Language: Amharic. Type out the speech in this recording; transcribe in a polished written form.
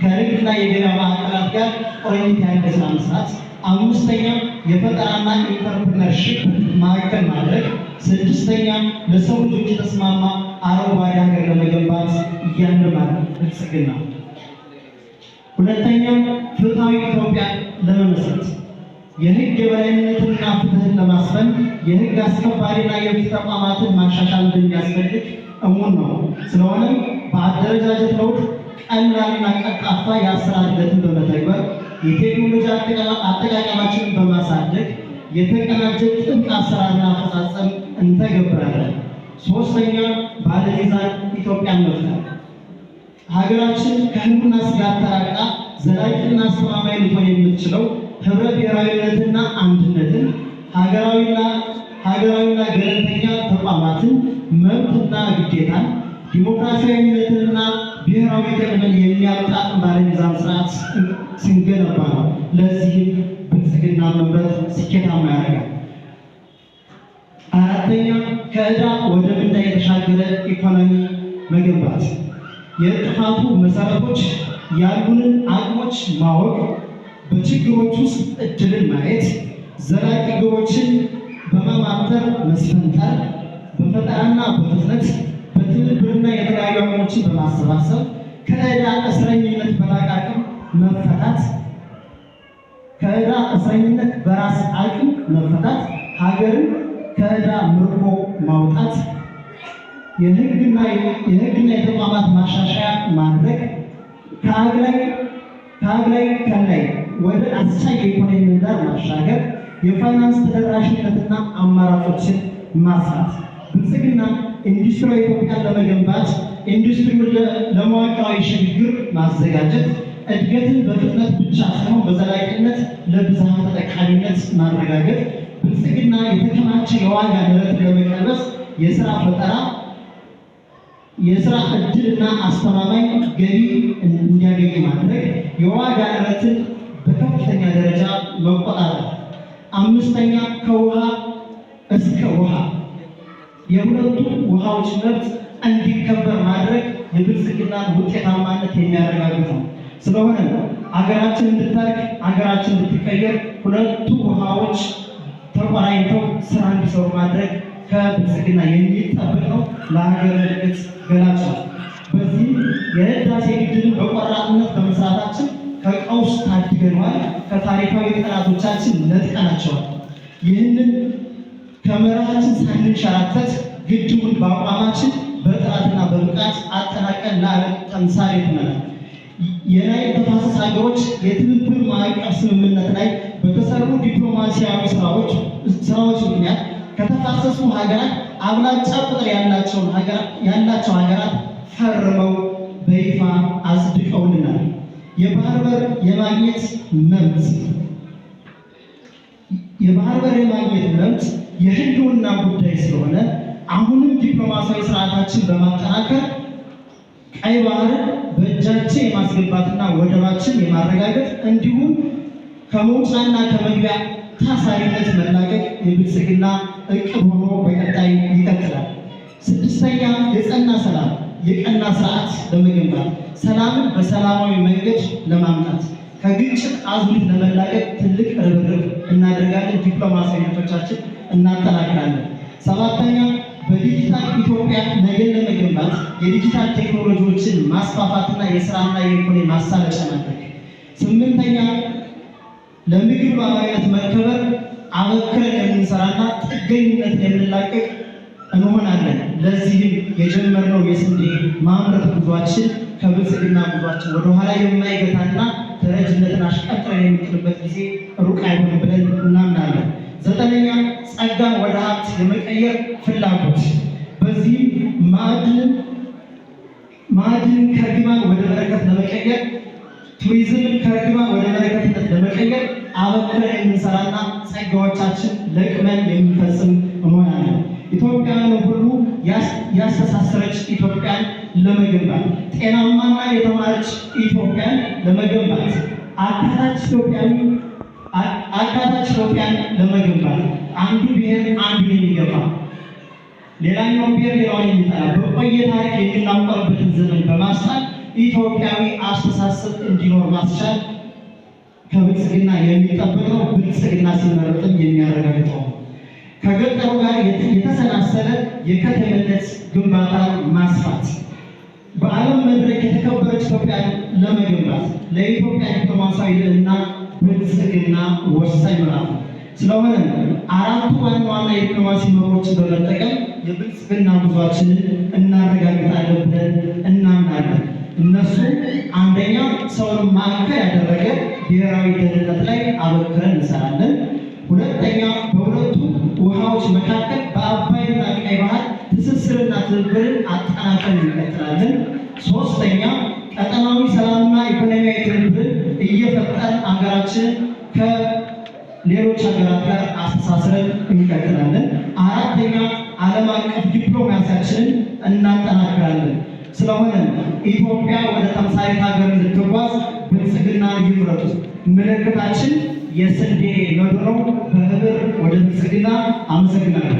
ከንግድና የገበያ ማዕከላት ጋር ቁርኝት ያለ ስራ መስራት። አምስተኛ የፈጠራና ኢንተርፕረነርሺፕ ማዕከል ማድረግ። ስድስተኛ ለሰው ልጆች የተስማማ አረንጓዴ ሀገር ለመገንባት እያንዳንዱ ብልጽግና። ሁለተኛው ፍትሃዊ ኢትዮጵያ ለመመስረት የህግ የበላይነትና ፍትህን ለማስፈን የህግ አስከባሪና የፍትህ ተቋማትን ማሻሻል እንደሚያስፈልግ እሙን ነው። ስለሆነም በአደረጃጀት ለውጥ ቀላልና ቀልጣፋ የአሰራር ሂደትን በመተግበር የቴክኖሎጂ አጠቃቀማችንን በማሳደግ የተቀናጀ ጥብቅ አሰራርና አፈጻጸም እንተገብራለን። ሶስተኛ ባለሚዛን ኢትዮጵያን መፍጠር ሀገራችን ከህልውና ስጋት ተላቃ ዘላቂና አስተማማኝ ልትሆን የምትችለው ህብረ ብሔራዊነትና አንድነትን፣ ሀገራዊና ገለልተኛ ተቋማትን፣ መብትና ግዴታን፣ ዲሞክራሲያዊነትንና ብሔራዊ ጥቅምን የሚያጣጥም ባለሚዛን ስርዓት ስንገነባ ነው። ለዚህም ብልጽግና መምረጥ ስኬታማ ያደርጋል። አራተኛ ከዕዳ ወደ ምንዳ የተሻገረ ኢኮኖሚ መገንባት የጥፋቱ መሰረቶች ያሉንን አቅሞች ማወቅ፣ በችግሮች ውስጥ እድልን ማየት፣ ዘላቂ ግቦችን በማማተር መስፈንጠር፣ በፈጠራና በፍጥነት በትብብርና የተለያዩ አቅሞችን በማሰባሰብ ከዕዳ እስረኝነት በላቀ አቅም መፈታት፣ ከዕዳ እስረኝነት በራስ አቅም መፈታት፣ ሀገርን ከዕዳ ምርኮ ማውጣት፣ የህግና የተቋማት ማሻሻያ ማድረግ፣ ከአግላይ ከላይ ወደ አስቻይ የኢኮኖሚ ምህዳር ማሻገር፣ የፋይናንስ ተደራሽነትና አማራጮችን ማስፋት። ብልጽግና ኢንዱስትሪያዊ ኢትዮጵያን ለመገንባት ኢንዱስትሪውን ለመዋቅራዊ ሽግግር ማዘጋጀት፣ እድገትን በፍጥነት ብቻ ሳይሆን በዘላቂነት ለብዝሃ ተጠቃሚነት ማረጋገጥ፣ ብልጽግና የተከማቸ የዋጋ ንረት ለመቀልበስ የስራ ፈጠራ፣ የስራ እድልና አስተማማኝ ገቢ እንዲያገኝ ማድረግ፣ የዋጋ ንረትን በከፍተኛ ደረጃ መቆጣጠር። አምስተኛ ከውሃ እስከ ውሃ የሁለቱ ውሃዎች መብት እንዲከበር ማድረግ የብልጽግና ውጤታማነት የሚያረጋግጥ ነው። ስለሆነ አገራችን እንድታድግ አገራችን እንድትቀየር ሁለቱ ውሃዎች ተቆራኝተው ስራ እንዲሰሩ ማድረግ ከብልጽግና የሚጠበቅ ነው። ለሀገር እድገት ገላጭ ነው። በዚህ የህዳሴ ግድብን በቆራጥነት በመስራታችን ከቀውስ ታድገነዋል፣ ከታሪካዊ ጠላቶቻችን ነጥቀናቸዋል። ይህንን ከመርሃችን ሳንንሸራተት ግድቡን በአቋማችን በጥራትና በብቃት አጠናቀን ለዓለም ተምሳሌት ሆነናል። የናይል ተፋሰስ ሀገሮች የትብብር ማዕቀፍ ስምምነት ላይ በተሰሩ ዲፕሎማሲያዊ ስራዎች ምክንያት ከተፋሰሱ ሀገራት አብላጫ ቁጥር ያላቸው ሀገራት ፈርመው በይፋ አጽድቀውልናል። የባህር በር የማግኘት መብት የህልውና ጉዳይ ስለሆነ አሁንም ዲፕሎማሲያዊ ስርዓታችን በማጠናከር ቀይ ባህርን በእጃችን የማስገባትና ወደባችን የማረጋገጥ እንዲሁም ከመውጫና ከመግቢያ ታሳሪነት መላቀቅ የብልጽግና እቅድ ሆኖ በቀጣይ ይቀጥላል። ስድስተኛ የጸና ሰላም የቀና ስርዓት ለመገንባት ሰላምን በሰላማዊ መንገድ ለማምጣት ከግጭት አዙሪት ለመላቀቅ ትልቅ ርብርብ እናደርጋለን። ዲፕሎማሲያዊነቶቻችን እናጠናክራለን። ሰባተኛ በዲጂታል ኢትዮጵያ ነገን ለመገንባት የዲጂታል ቴክኖሎጂዎችን ማስፋፋትና የስራና የኢኮኖሚ ማሳለጫ ማድረግ። ስምንተኛ ለምግብ ሉዓላዊነት መከበር አበክረን የምንሰራና ጥገኝነት የምንላቀቅ እንሆናለን። ለዚህም የጀመርነው የስንዴ ማምረት ጉዟችን ከብልጽግና ጉዟችን ወደኋላ የማይገታና ተረጅነትን አሽቀጥረን የሚጥልበት ጊዜ ሩቅ አይሆንም ብለን እናምናለን። ዘጠነኛ ጸጋን ወደ ሀብት የመቀየር ፍላጎት። በዚህም ማዕድንን ከእርግማን ወደ በረከት ለመቀየር፣ ቱሪዝምን ከእርግማን ወደ በረከትነት ለመቀየር አበክረን የምንሰራና ጸጋዎቻችን ለቅመን የምንፈጽም እንሆናለን። ኢትዮጵያውያን ሁሉ ያስተሳሰረች ኢትዮጵያን ለመገንባት፣ ጤናማና የተማረች ኢትዮጵያን ለመገንባት፣ አካታች ኢትዮጵያን ለመገንባት አንዱ ብሔር አንዱ የሚገባ ሌላኛው ብሔር ሌላውን የሚጠላ በቆየ ታሪክ የምናውቀርበትን ዘመን በማስጣል ኢትዮጵያዊ አስተሳሰብ እንዲኖር ማስቻል ከብልጽግና የሚጠበቅ ነው። ብልጽግና ሲመረጥም የሚያረጋግጠው ከገጠሩ ጋር የተሰናሰለ የከተሜነት ግንባታ ማስፋት በዓለም መድረክ የተከበረች ኢትዮጵያን ለመገንባት ለኢትዮጵያ ዲፕሎማሲያዊ ልዕልና ብልጽግና ወሳኝ ምዕራፍ ነው። ስለሆነ አራቱ ዋና ዋና የዲፕሎማሲ መርሆችን በመጠቀም የብልጽግና ጉዟችንን እናረጋግጣለን ብለን እናምናለን። እነሱ አንደኛ ሰውን ማዕከል ያደረገ ብሔራዊ ደህንነት ላይ አበክረን እንሰራለን። ሁለተኛ በሁለቱ ውሃዎች መካከል በአባይና ቀይ ባህር ትስስርና ትብብርን አጠናክረን እንቀጥላለን። ሶስተኛ ቀጠናዊ ሰላምና ኢኮኖሚያዊ ትብብርን እየፈጠርን ሀገራችንን ከሌሎች ሀገራት ጋር አስተሳስረን እንቀጥላለን። አራተኛ ዓለም አቀፍ ዲፕሎማሲያችንን እናጠናክራለን። ስለሆነ ኢትዮጵያ ወደ ተምሳሌት ሀገር እንድትጓዝ ብልጽግና ይምረጡ። ምልክታችን የስንዴ መድሮ በህብር ወደ ብልጽግና። አመሰግናለሁ።